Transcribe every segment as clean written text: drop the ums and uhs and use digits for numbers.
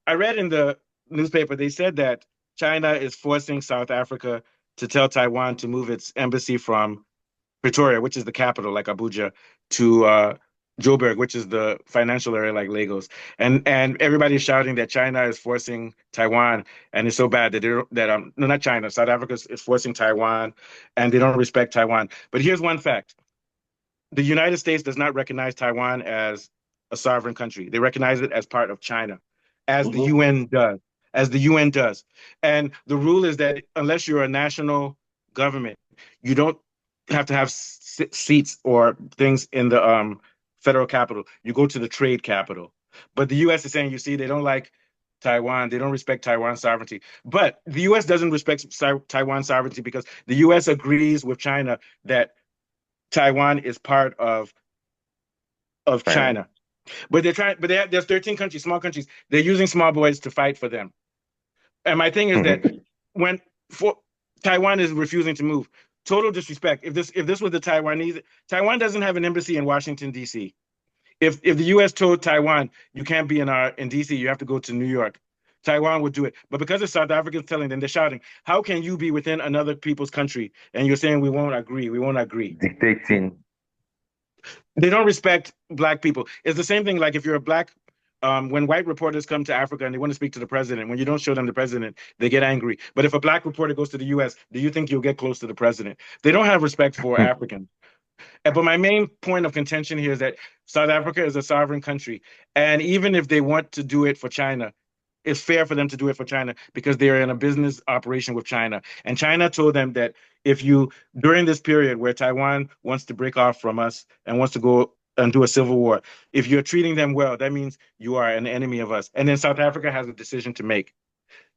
I read in the newspaper they said that China is forcing South Africa to tell Taiwan to move its embassy from Pretoria, which is the capital, like Abuja, to Joburg, which is the financial area like Lagos. And everybody's shouting that China is forcing Taiwan, and it's so bad that no, not China, South Africa is forcing Taiwan, and they don't respect Taiwan. But here's one fact: the United States does not recognize Taiwan as a sovereign country. They recognize it as part of China, as the Mhm. UN does, as the UN does. And the rule is that unless you're a national government, you don't have to have seats or things in the federal capital. You go to the trade capital. But the US is saying, you see, they don't like Taiwan. They don't respect Taiwan's sovereignty. But the US doesn't respect Taiwan's sovereignty because the US agrees with China that Taiwan is part of China. China. But they're trying, but there's 13 countries, small countries. They're using small boys to fight for them. And my thing is that Mhm. when for Taiwan is refusing to move, total disrespect. If this was the Taiwanese, Taiwan doesn't have an embassy in Washington, D.C. If the US told Taiwan you can't be in DC, you have to go to New York, Taiwan would do it. But because the South Africans telling them, they're shouting, how can you be within another people's country and you're saying we won't agree, we won't agree? Dictating. They don't respect black people. It's the same thing like if you're a black, when white reporters come to Africa and they want to speak to the president, when you don't show them the president, they get angry. But if a black reporter goes to the US, do you think you'll get close to the president? They don't have respect for Africans. But my main point of contention here is that South Africa is a sovereign country. And even if they want to do it for China, it's fair for them to do it for China because they're in a business operation with China. And China told them that if you, during this period where Taiwan wants to break off from us and wants to go and do a civil war, if you're treating them well, that means you are an enemy of us. And then South Africa has a decision to make.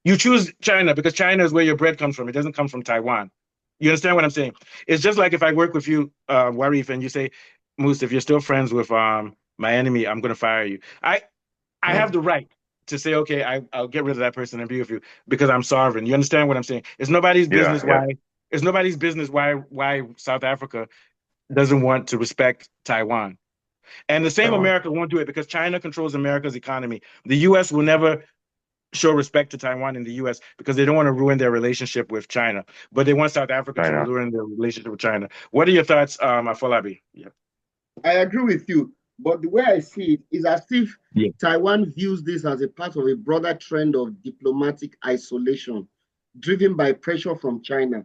You choose China because China is where your bread comes from. It doesn't come from Taiwan. You understand what I'm saying? It's just like if I work with you, Warif, and you say, Moose, if you're still friends with my enemy, I'm going to fire you. I have Mm. the right to say, okay, I'll get rid of that person and be with you because I'm sovereign. You understand what I'm saying? It's nobody's Yeah, business yeah. why South Africa doesn't want to respect Taiwan. And the same Taiwan. America won't do it because China controls America's economy. The US will never show respect to Taiwan in the US because they don't want to ruin their relationship with China, but they want South Africa to China. ruin their relationship with China. What are your thoughts, Afolabi? Yeah. I agree with you, but the way I see it is as if Yeah. Taiwan views this as a part of a broader trend of diplomatic isolation driven by pressure from China.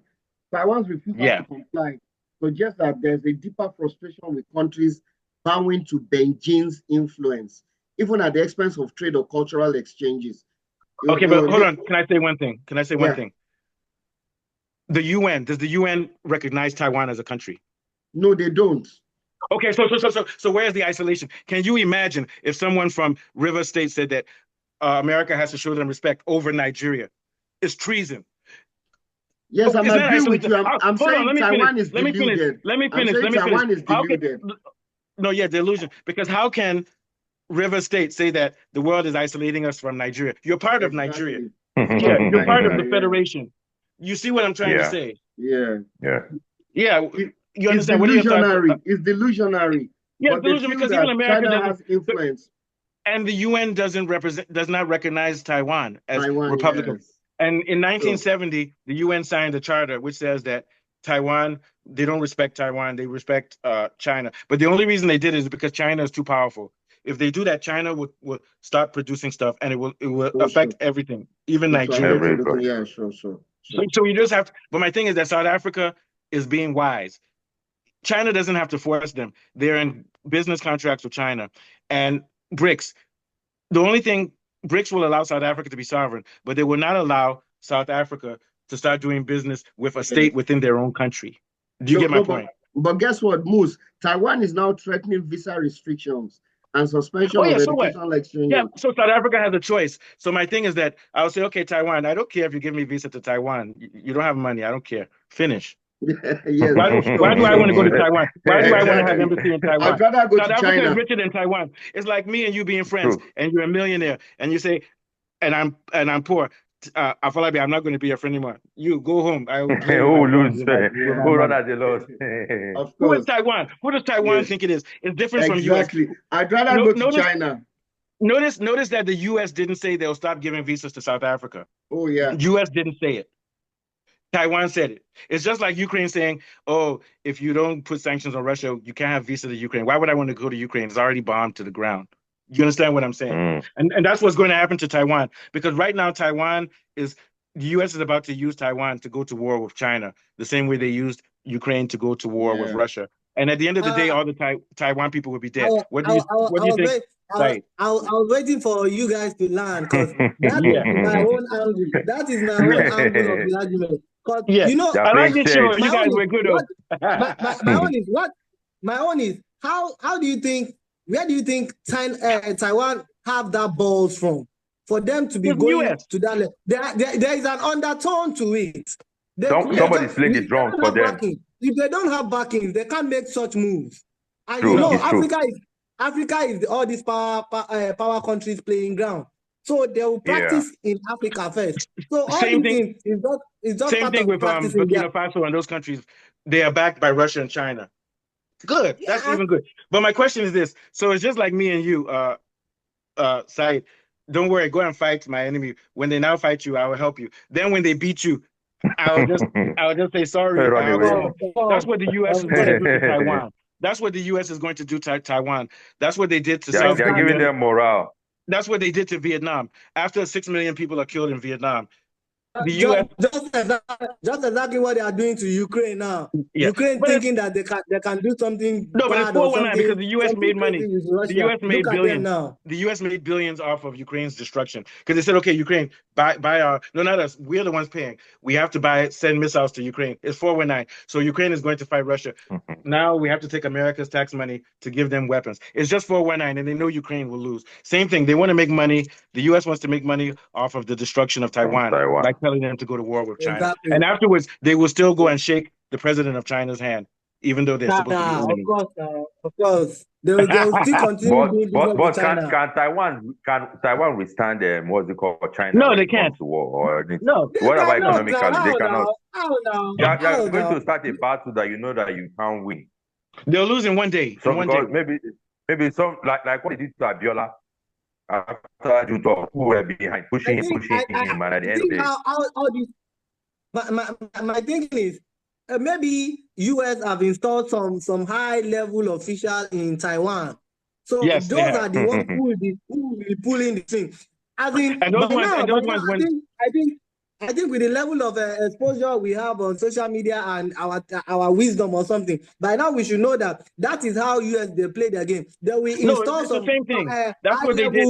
Taiwan's refusal to Yeah. comply suggests that there's a deeper frustration with countries bowing to Beijing's influence, even at the expense of trade or cultural exchanges. Okay, but hold on. Can I say one thing? Can I say one Yeah, thing? The UN, does the UN recognize Taiwan as a country? no, they don't. Okay, so where's the isolation? Can you imagine if someone from River State said that America has to show them respect over Nigeria? It's treason. Yes, Oh, I'm it's not agreeing with isolation. you. I'm Hold on, saying let me finish. Taiwan is Let me finish. deluded. Let me I'm finish. saying Let me finish. Taiwan is How can deluded. no, yeah, delusion. Because how can River State say that the world is isolating us from Nigeria? You're part of Nigeria. Exactly. It's Yeah, part of you're part of Nigeria. the federation. You see what I'm trying to Yeah, say? Yeah. yeah. Yeah, It, you it's understand. What are your thoughts? delusionary. It's delusionary. Yeah, it's But they delusion feel because even that America China doesn't, has influence. and the UN does not recognize Taiwan as Taiwan, Republic of. yes. And in So 1970, the UN signed a charter which says that Taiwan, they don't respect Taiwan, they respect China. But the only reason they did is because China is too powerful. If they do that, China will start producing stuff, and it will sure, affect sure. everything, even It will Nigeria. affect Everybody. everything. Yeah, sure, sure, So, sure. so you just have. But my thing is that South Africa is being wise. China doesn't have to force them. They're in business contracts with China, and BRICS. The only thing BRICS will allow South Africa to be sovereign, but they will not allow South Africa to start doing business with a Yes. state within their own country. Do you No, get my no, point? but guess what, Moose? Taiwan is now threatening visa restrictions and suspension Oh of yeah, so what? educational Yeah, exchanges. so South Africa has a choice. So my thing is that I'll say, okay, Taiwan, I don't care if you give me visa to Taiwan. You don't have money. I don't care. Finish. Yes, Why sure, do I want sure, to go to sure. Taiwan? Why do I want to have Exactly. embassy in I'd Taiwan? rather go South to Africa is China. richer than Taiwan. It's like me and you being friends, True. and you're a millionaire, and you say, and I'm poor. I feel like I'm not going to be your friend anymore. You go home. I will play with my Who boys lose? with my Who run money. at the loss? Of Who is course. Taiwan? Who does Taiwan Yeah, think it is? It's different from US. exactly. I'd rather No, go to notice China. Notice that the U.S. didn't say they'll stop giving visas to South Africa. Oh yeah. U.S. didn't say it. Taiwan said it. It's just like Ukraine saying, "Oh, if you don't put sanctions on Russia, you can't have visa to Ukraine." Why would I want to go to Ukraine? It's already bombed to the ground. You understand what I'm saying? Mm. And that's what's going to happen to Taiwan because right now Taiwan is the U.S. is about to use Taiwan to go to war with China, the same way they used Ukraine to go to war with Yeah. Russia. And at the end of the day, Uh, all the Taiwan people will be I, dead. wa- What I, do you wa- I, wa- what I do you was think? wait, Right? I was waiting for you guys to land because that is Yeah, my own angle. That is my own yeah, angle of the argument. Because yeah. They're I like playing this chess. show. my You guys own is were good what though. my own is what my own is how do you think where do you think Taiwan have that balls from for them to be It's the going U.S. to that level? There is an undertone to it. They Somebody's just playing the they drums don't for have them. backing. If they don't have backing, they can't make such moves. And you True, No. know, it's true. Africa is all these power countries playing ground. So they will Yeah. practice in Africa first. So all Same these thing. things is just Same part thing of with practicing their Burkina Faso and those countries. They are backed by Russia and China. Good. That's yeah. even good. But my question is this. So it's just like me and you, Said. Don't worry, go and fight my enemy. When they now fight you, I will help you. Then when they beat you, I'll just I'll just say sorry. Run Of away. course, That's what the US is of going to course. do to Taiwan. That's what the US is going to do to Taiwan. That's what they did to South They're giving Exactly. Korea. them morale. That's what they did to Vietnam. After 6 million people are killed in Vietnam, the Just, US, just exactly what they are doing to Ukraine now. yeah. Ukraine But it's thinking that they can do something no, but it's bad or 419 because something the US something made money. crazy with The Russia. US Look made at them billions. now. The US made billions off of Ukraine's destruction because they said, okay, Ukraine, buy our, no, not us. We're the ones paying. We have to send missiles to Ukraine. It's 419. So Ukraine is going to fight Russia. Now we have to take America's tax money to give them weapons. It's just 419, and they know Ukraine will lose. Same thing. They want to make money. The US wants to make money off of the destruction of From Taiwan Taiwan. by telling them to go to war with China. Exactly. And afterwards, they will still go and shake the president of China's hand, even though they're supposed to be China, of enemies. course, of course. They will still continue doing business with But China. can Taiwan withstand what's it called China No, when they it comes can't. to war? Or No, They what about cannot now. economically? They How cannot. now? How now? You're How going now? to start a battle that you know that you can't win. they'll lose in one day. So In one day. because maybe some like what they did to Abiola after Juto, who were behind I pushing him, think pushing him, and at the I end of think the day, how this my thinking is maybe US have installed some high level official in Taiwan. So Yes, they those have. are the ones who will be pulling the thing. As in And those ones, and by those now ones when I think with the level of exposure we have on social media and our wisdom or something, by now we should know that that is how US they play their game. They will no, install it's the some same thing. That's high what they did.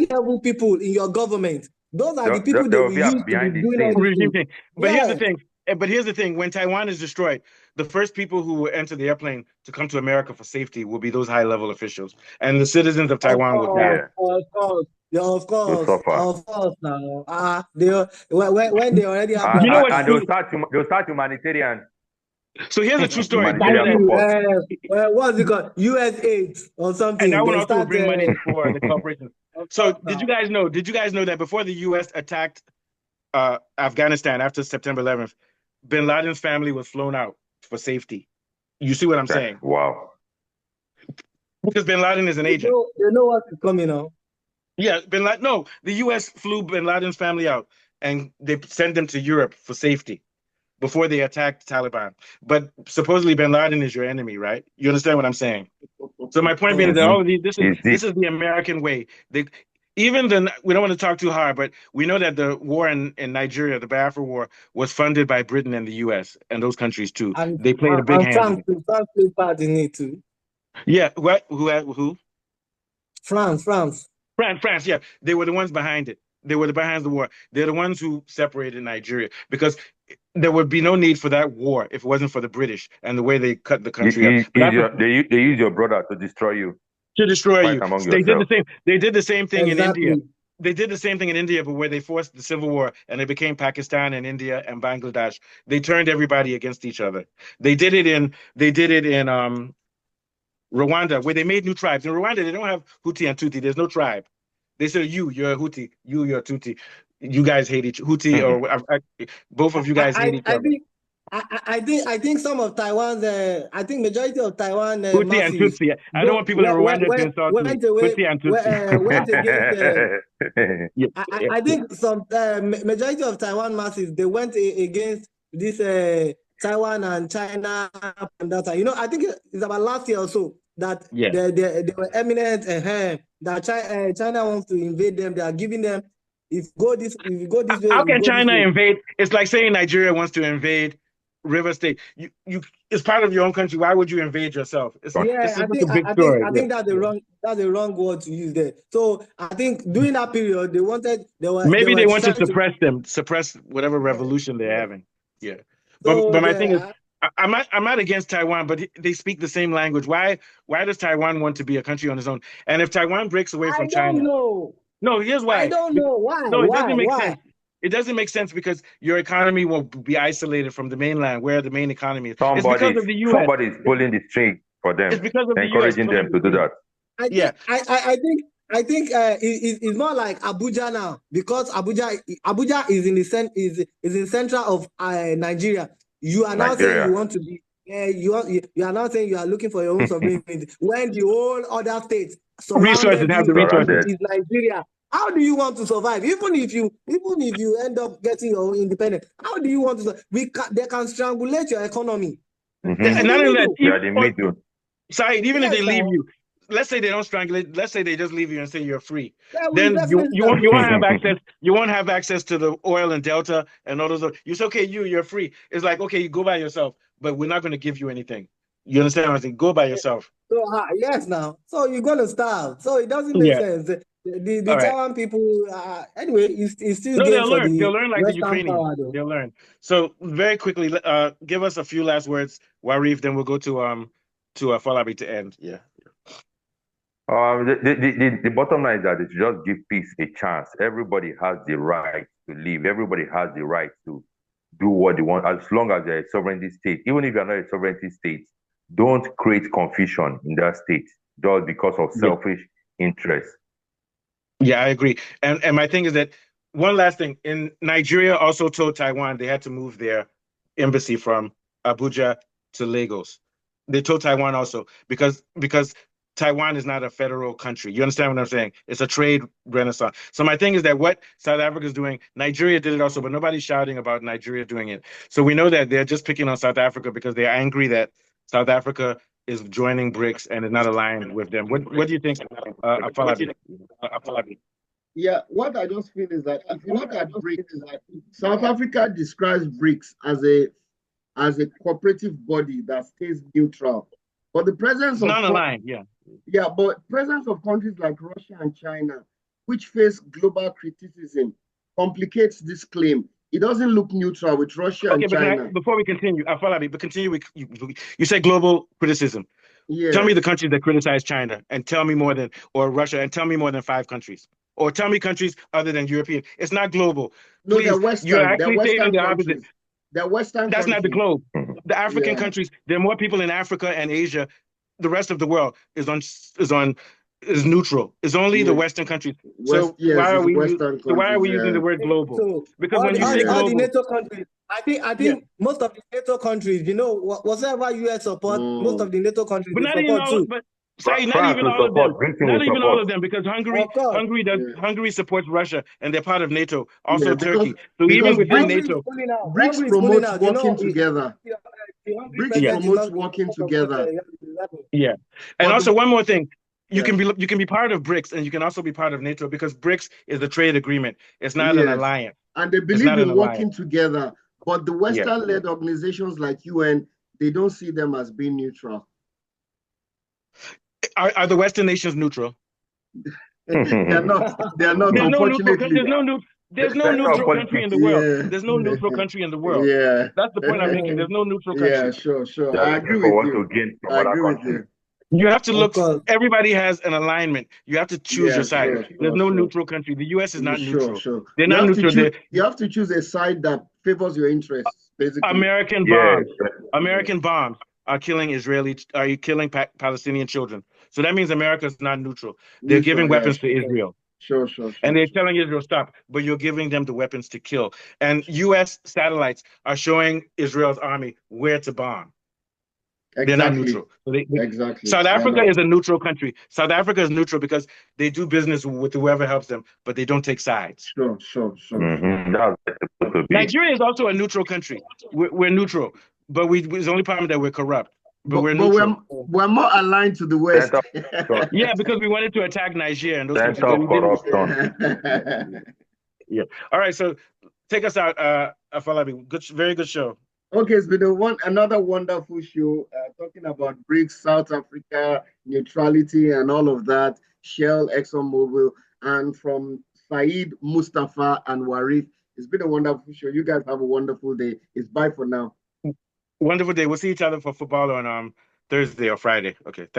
level people in your government. Those are the people they they will will be use to be behind the doing all scenes. these Regime things. thing. But here's the Yeah, thing. But here's the thing. When Taiwan is destroyed, the first people who will enter the airplane to come to America for safety will be those high level officials, and the citizens of of Taiwan will die. course, Yeah, of course, yeah, will suffer. of course. Now, they when they already have their You know what's And backers. true? they'll start humanitarian So here's a true story. Do you know humanitarian Thank that? you. support. What's it called? US aid or And something. that one They also will start. bring money for the corporations. Of So course did you now. guys know? Did you guys know that before the U.S. attacked Afghanistan after September 11th, Bin Laden's family was flown out for safety? You see what I'm saying? Wow. Because Bin Laden is an agent. They know what is coming now. Yeah, Bin Laden. No, the U.S. flew Bin Laden's family out and they sent them to Europe for safety before they attacked Taliban. But supposedly Bin Laden is your enemy, right? You understand what I'm saying? So my point being Yes. that Mm-hmm. all of these, It's this deep. is the American way. Even we don't want to talk too hard, but we know that the war in Nigeria, the Biafra War, was funded by Britain and the U.S. and those countries too. And They played a big and hand in France, it. France played part in it too. Yeah, what? Who? France. France, yeah, they were the ones behind it. They were the behind the war. They're the ones who separated Nigeria because there would be no need for that war if it wasn't for the British and the way they cut the country up. But after They use your brother to destroy you. to destroy Fight you, among they did the yourself. same. They did the same thing in India. Exactly. They did the same thing in India, but where they forced the civil war and it became Pakistan and India and Bangladesh. They turned everybody against each other. They did it in Rwanda, where they made new tribes. In Rwanda, they don't have Hutu and Tutsi. There's no tribe. They say you're a Hutu, you're a Tutsi. You guys hate each Hutu, or both of you guys hate each I other. think I think some of Taiwan's I think majority of Taiwan Tutsi and masses Tutsi. I don't want people in Rwanda to insult me. went away Tutsi and Tutsi. went against Yeah, I think some majority of Taiwan masses they went against this Taiwan and China and that. You know, I think it's about last year or so that yeah. they were eminent that China wants to invade them. They are giving them if you go this way, How we can go this China way. invade? It's like saying Nigeria wants to invade River State. It's part of your own country. Why would you invade yourself? It's Yeah, just a big story. I think that's the wrong word to use there. So I think during that period they Maybe were they want to trying to suppress whatever revolution they're having. Yeah, so but my thing is, I'm not against Taiwan, but they speak the same language. Why does Taiwan want to be a country on its own? And if Taiwan breaks away I from don't China, know. no, here's why. I don't know why. No, it doesn't make Why? sense. It doesn't make sense because your economy will be isolated from the mainland, where the main economy is. It's because of the U.S. Somebody's pulling the string for them. It's because of the U.S. encouraging them to do that. I think it's more like Abuja now because Abuja is in central of Nigeria. You are now saying you want to be. You are now saying you are looking for your own sovereignty when the whole other states surrounded have the resources is Nigeria. How do you want to survive? Even if you end up getting your own independence, how do you want to? They can strangulate your economy. And not only that, even if they leave you, let's say they don't strangulate, let's say they just leave you and say you're free. Then you won't have access. You won't have access to the oil and Delta and all those. You say, okay, you're free. It's like, okay, you go by yourself, but we're not going to give you anything. You understand what I'm saying? Go by yourself. So yes, now. So you're going to starve. So it doesn't make sense. The Taiwan people, anyway, it's still game they'll for learn. the They'll learn like the Ukrainians. Power, they'll learn. So very quickly, give us a few last words, Warif. Then we'll go to Falabi to end. Yeah. The bottom line is that it just give peace a chance. Everybody has the right to live. Everybody has the right to do what they want, as long as they're a sovereignty state. Even if you're not a sovereignty state, don't create confusion in that state just because of selfish interests. Yeah, I agree. And my thing is that one last thing, in Nigeria also told Taiwan they had to move their embassy from Abuja to Lagos. They told Taiwan also because Taiwan is not a federal country. You understand what I'm saying? It's a trade renaissance. So my thing is that what South Africa is doing, Nigeria did it also, but nobody's shouting about Nigeria doing it. So we know that they're just picking on South Africa because they're angry that South Africa is joining BRICS and is not aligned with them. What do you think, Afalabi? Yeah, what I just feel is that if you look at BRICS, South Africa describes BRICS as a cooperative body that stays neutral. But the presence of non-aligned, but presence of countries like Russia and China, which face global criticism, complicates this claim. It doesn't look neutral with Russia and China. Before we continue, Afalabi, but continue with you say global criticism. Yeah. Tell me the countries that criticize China, and tell me or Russia, and tell me more than 5 countries. Or tell me countries other than European. It's not global. No, they're Western. You're actually saying the opposite. They're Western. That's not the globe. The African countries, there are more people in Africa and Asia. The rest of the world is neutral. It's only the Western countries. So why are we using the word global? So because when you say global, all the NATO countries, I think most of the NATO countries, whatever US support, most of the NATO countries support too. Sorry, not even all of them. Not even all of them, because Hungary supports Russia and they're part of NATO. Also Turkey. So even within NATO, BRICS promotes working together. BRICS promotes working together. Yeah, and also one more thing. You can be part of BRICS and you can also be part of NATO because BRICS is a trade agreement. It's not an alliance. And they believe in working together. But the Western-led organizations like UN, they don't see them as being neutral. Are the Western nations neutral? They're not. Unfortunately, there's no neutral country in the world. There's no neutral country in the world. Yeah, that's the point I'm making. There's no neutral country. Yeah, sure. I agree with you. I agree with you. You have to look. Everybody has an alignment. You have to choose your side. There's no neutral country. The U.S. is not neutral. They're not neutral. You have to choose a side that favors your interests. Basically, American bombs are killing Palestinian children. So that means America is not neutral. They're giving weapons to Israel. Sure. And they're telling Israel stop, but you're giving them the weapons to kill. And U.S. satellites are showing Israel's army where to bomb. Exactly. They're not neutral. Exactly. South Africa is a neutral country. South Africa is neutral because they do business with whoever helps them, but they don't take sides. Sure. Nigeria is also a neutral country. We're neutral, but it's the only problem that we're corrupt. But we're neutral. We're more aligned to the West. Yeah, because we wanted to attack Nigeria and those countries. Corruption. Yeah. All right, so take us out, Afolabi. Very good show. Okay, it's been another wonderful show talking about BRICS, South Africa, neutrality, and all of that. Shell, ExxonMobil, and from Saeed, Mustafa, and Warif. It's been a wonderful show. You guys have a wonderful day. It's bye for now. Wonderful day. We'll see each other for football on Thursday or Friday. Okay. Thanks.